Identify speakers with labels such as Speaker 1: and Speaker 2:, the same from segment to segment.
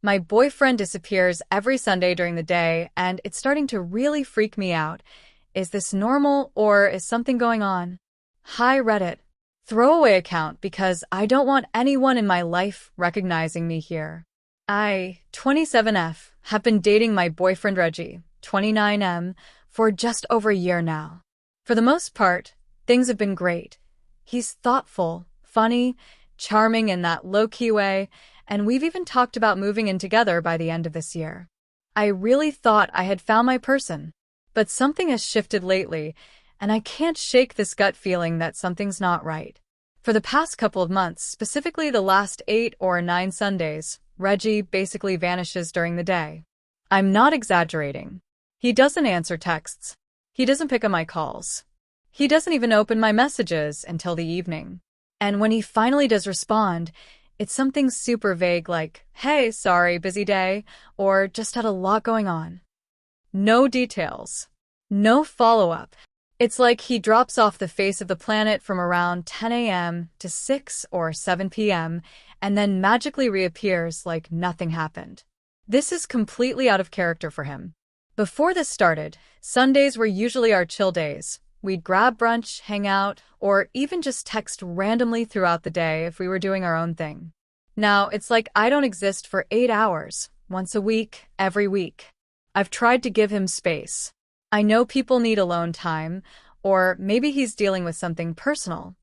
Speaker 1: My boyfriend disappears every Sunday during the day, and it's starting to really freak me out. Is this normal, or is something going on? Hi, Reddit. Throwaway account because I don't want anyone in my life recognizing me here. I, 27F, have been dating my boyfriend Reggie, 29M, for just over a year now. For the most part, things have been great. He's thoughtful, funny, charming in that low-key way, and we've even talked about moving in together by the end of this year. I really thought I had found my person, but something has shifted lately, and I can't shake this gut feeling that something's not right. For the past couple of months, specifically the last 8 or 9 Sundays, Reggie basically vanishes during the day. I'm not exaggerating. He doesn't answer texts. He doesn't pick up my calls. He doesn't even open my messages until the evening. And when he finally does respond, it's something super vague like, "Hey, sorry, busy day," or "just had a lot going on." No details. No follow-up. It's like he drops off the face of the planet from around 10 a.m. to 6 or 7 p.m. and then magically reappears like nothing happened. This is completely out of character for him. Before this started, Sundays were usually our chill days. We'd grab brunch, hang out, or even just text randomly throughout the day if we were doing our own thing. Now, it's like I don't exist for 8 hours, once a week, every week. I've tried to give him space. I know people need alone time, or maybe he's dealing with something personal.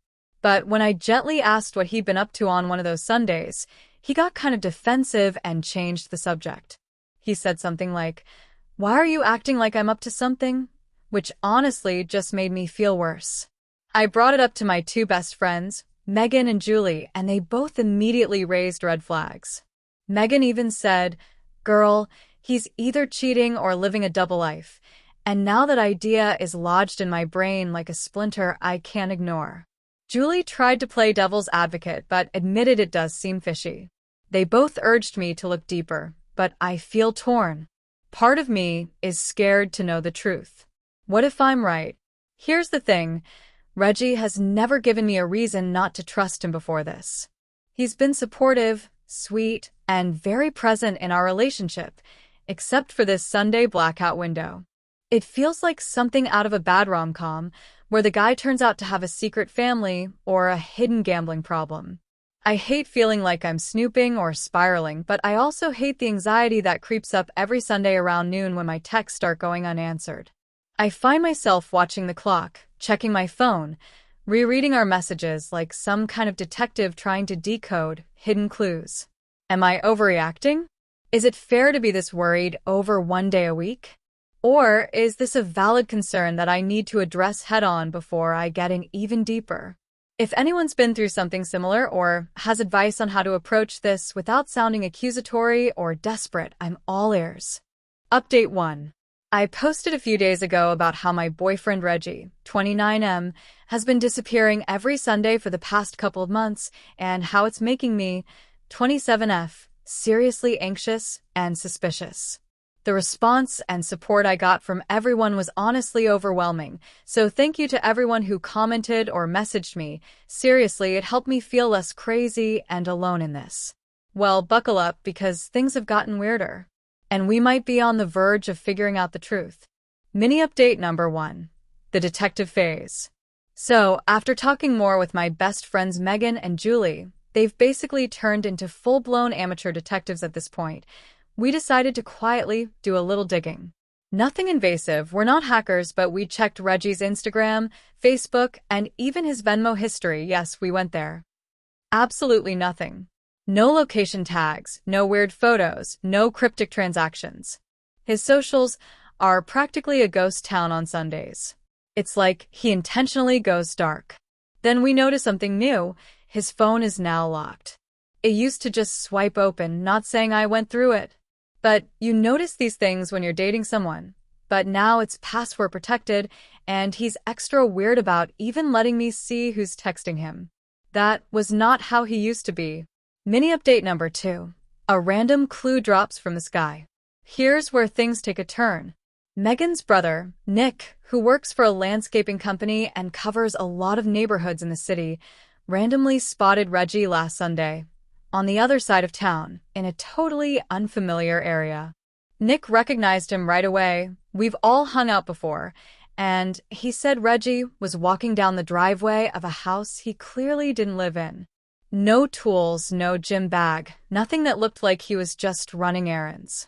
Speaker 1: But when I gently asked what he'd been up to on one of those Sundays, he got kind of defensive and changed the subject. He said something like, "Why are you acting like I'm up to something?" Which honestly just made me feel worse. I brought it up to my 2 best friends, Megan and Julie, and they both immediately raised red flags. Megan even said, "Girl, he's either cheating or living a double life, and now that idea is lodged in my brain like a splinter I can't ignore." Julie tried to play devil's advocate but admitted it does seem fishy. They both urged me to look deeper, but I feel torn. Part of me is scared to know the truth. What if I'm right? Here's the thing. Reggie has never given me a reason not to trust him before this. He's been supportive, sweet, and very present in our relationship, except for this Sunday blackout window. It feels like something out of a bad rom-com, where the guy turns out to have a secret family or a hidden gambling problem. I hate feeling like I'm snooping or spiraling, but I also hate the anxiety that creeps up every Sunday around noon when my texts start going unanswered. I find myself watching the clock, checking my phone, rereading our messages like some kind of detective trying to decode hidden clues. Am I overreacting? Is it fair to be this worried over one day a week? Or is this a valid concern that I need to address head-on before I get in even deeper? If anyone's been through something similar or has advice on how to approach this without sounding accusatory or desperate, I'm all ears. Update 1. I posted a few days ago about how my boyfriend Reggie, 29M, has been disappearing every Sunday for the past couple of months and how it's making me, 27F, seriously anxious and suspicious. The response and support I got from everyone was honestly overwhelming, so thank you to everyone who commented or messaged me. Seriously, it helped me feel less crazy and alone in this. Well, buckle up because things have gotten weirder. And we might be on the verge of figuring out the truth. Mini update number 1. The detective phase. So, after talking more with my best friends Megan and Julie, they've basically turned into full-blown amateur detectives at this point. We decided to quietly do a little digging. Nothing invasive, we're not hackers, but we checked Reggie's Instagram, Facebook, and even his Venmo history. Yes, we went there. Absolutely nothing. No location tags, no weird photos, no cryptic transactions. His socials are practically a ghost town on Sundays. It's like he intentionally goes dark. Then we notice something new. His phone is now locked. It used to just swipe open, not saying I went through it. But you notice these things when you're dating someone. But now it's password protected, and he's extra weird about even letting me see who's texting him. That was not how he used to be. Mini update number 2. A random clue drops from the sky. Here's where things take a turn. Megan's brother, Nick, who works for a landscaping company and covers a lot of neighborhoods in the city, randomly spotted Reggie last Sunday. on the other side of town, in a totally unfamiliar area. Nick recognized him right away. We've all hung out before. And he said Reggie was walking down the driveway of a house he clearly didn't live in. No tools, no gym bag, nothing that looked like he was just running errands.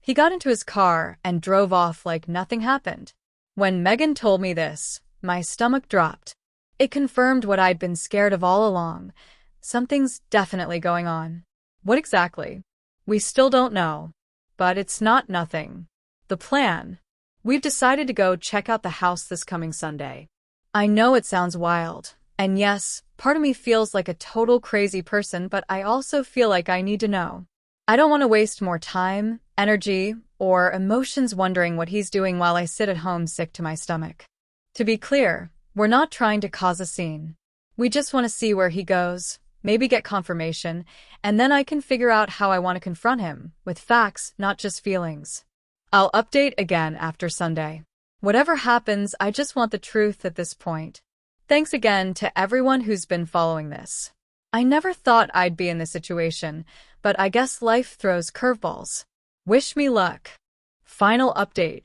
Speaker 1: He got into his car and drove off like nothing happened. When Megan told me this, my stomach dropped. It confirmed what I'd been scared of all along. Something's definitely going on. What exactly? We still don't know. But it's not nothing. The plan. We've decided to go check out the house this coming Sunday. I know it sounds wild. And yes, part of me feels like a total crazy person, but I also feel like I need to know. I don't want to waste more time, energy, or emotions wondering what he's doing while I sit at home sick to my stomach. To be clear, we're not trying to cause a scene. We just want to see where he goes, maybe get confirmation, and then I can figure out how I want to confront him, with facts, not just feelings. I'll update again after Sunday. Whatever happens, I just want the truth at this point. Thanks again to everyone who's been following this. I never thought I'd be in this situation, but I guess life throws curveballs. Wish me luck. Final update.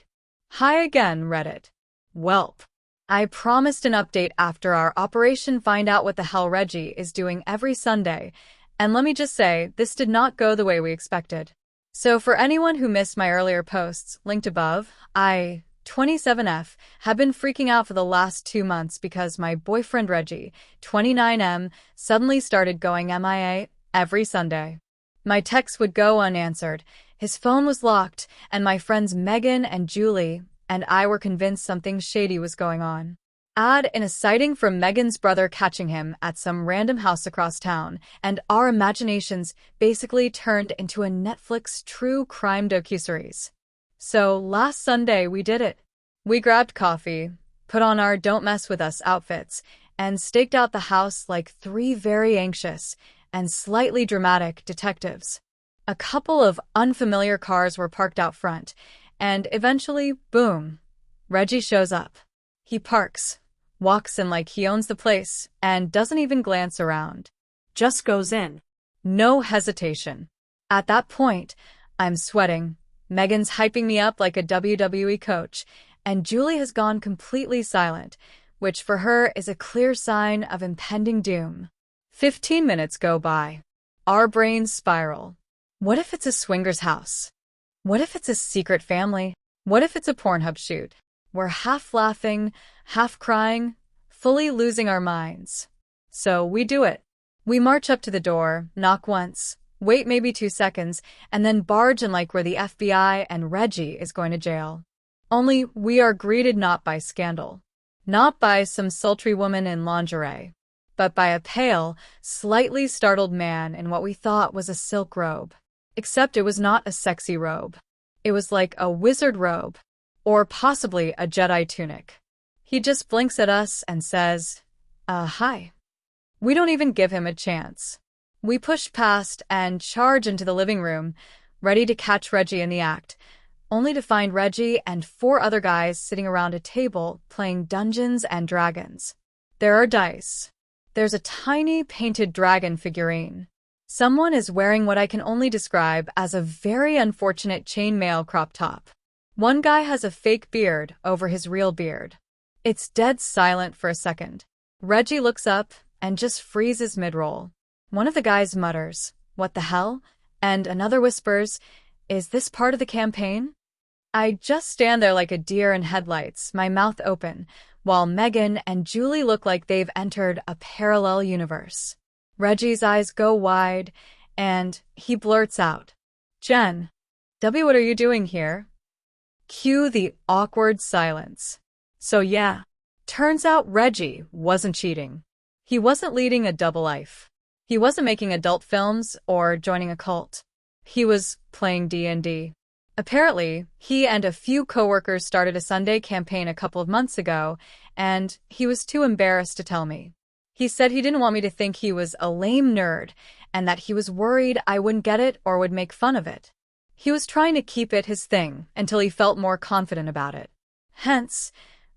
Speaker 1: Hi again, Reddit. Welp. I promised an update after our Operation Find Out What the Hell Reggie is doing every Sunday, and let me just say, this did not go the way we expected. So for anyone who missed my earlier posts, linked above, I, 27F, have been freaking out for the last 2 months because my boyfriend Reggie, 29M, suddenly started going MIA every Sunday. My texts would go unanswered, his phone was locked, and my friends Megan and Julie and I were convinced something shady was going on. Add in a sighting from Megan's brother catching him at some random house across town, and our imaginations basically turned into a Netflix true crime docuseries. So last Sunday we did it. We grabbed coffee, put on our Don't Mess With Us outfits, and staked out the house like 3 very anxious and slightly dramatic detectives. A couple of unfamiliar cars were parked out front, and eventually, boom, Reggie shows up. He parks, walks in like he owns the place, and doesn't even glance around. Just goes in. No hesitation. At that point, I'm sweating. Megan's hyping me up like a WWE coach, and Julie has gone completely silent, which for her is a clear sign of impending doom. 15 minutes go by. Our brains spiral. What if it's a swinger's house? What if it's a secret family? What if it's a Pornhub shoot? We're half laughing, half crying, fully losing our minds. So we do it. We march up to the door, knock once, wait maybe 2 seconds, and then barge in like we're the FBI and Reggie is going to jail. Only we are greeted not by scandal, not by some sultry woman in lingerie, but by a pale, slightly startled man in what we thought was a silk robe. Except it was not a sexy robe. It was like a wizard robe, or possibly a Jedi tunic. He just blinks at us and says, hi. We don't even give him a chance. We push past and charge into the living room, ready to catch Reggie in the act, only to find Reggie and 4 other guys sitting around a table playing Dungeons and Dragons. There are dice. There's a tiny painted dragon figurine. Someone is wearing what I can only describe as a very unfortunate chainmail crop top. One guy has a fake beard over his real beard. It's dead silent for a second. Reggie looks up and just freezes mid-roll. One of the guys mutters, "What the hell?" And another whispers, "Is this part of the campaign?" I just stand there like a deer in headlights, my mouth open, while Megan and Julie look like they've entered a parallel universe. Reggie's eyes go wide, and he blurts out, "Jen, W, what are you doing here?" Cue the awkward silence. So yeah, turns out Reggie wasn't cheating. He wasn't leading a double life. He wasn't making adult films or joining a cult. He was playing D&D. Apparently, he and a few coworkers started a Sunday campaign a couple of months ago, and he was too embarrassed to tell me. He said he didn't want me to think he was a lame nerd, and that he was worried I wouldn't get it or would make fun of it. He was trying to keep it his thing until he felt more confident about it. Hence,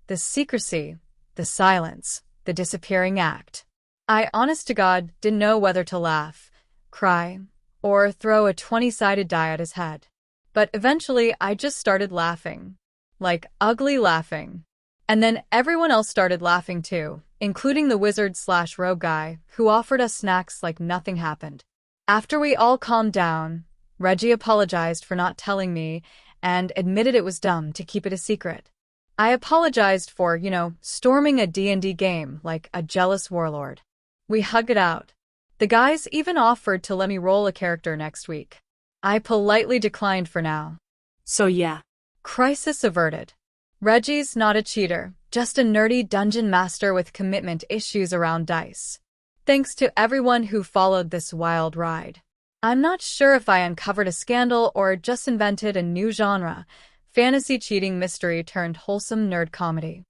Speaker 1: the secrecy, the silence, the disappearing act. I, honest to God, didn't know whether to laugh, cry, or throw a 20-sided die at his head. But eventually, I just started laughing. Like, ugly laughing. And then everyone else started laughing too, including the wizard/rogue guy, who offered us snacks like nothing happened. After we all calmed down, Reggie apologized for not telling me and admitted it was dumb to keep it a secret. I apologized for, storming a D&D game like a jealous warlord. We hugged it out. The guys even offered to let me roll a character next week. I politely declined for now.
Speaker 2: So yeah.
Speaker 1: Crisis averted. Reggie's not a cheater, just a nerdy dungeon master with commitment issues around dice. Thanks to everyone who followed this wild ride. I'm not sure if I uncovered a scandal or just invented a new genre, fantasy cheating mystery turned wholesome nerd comedy.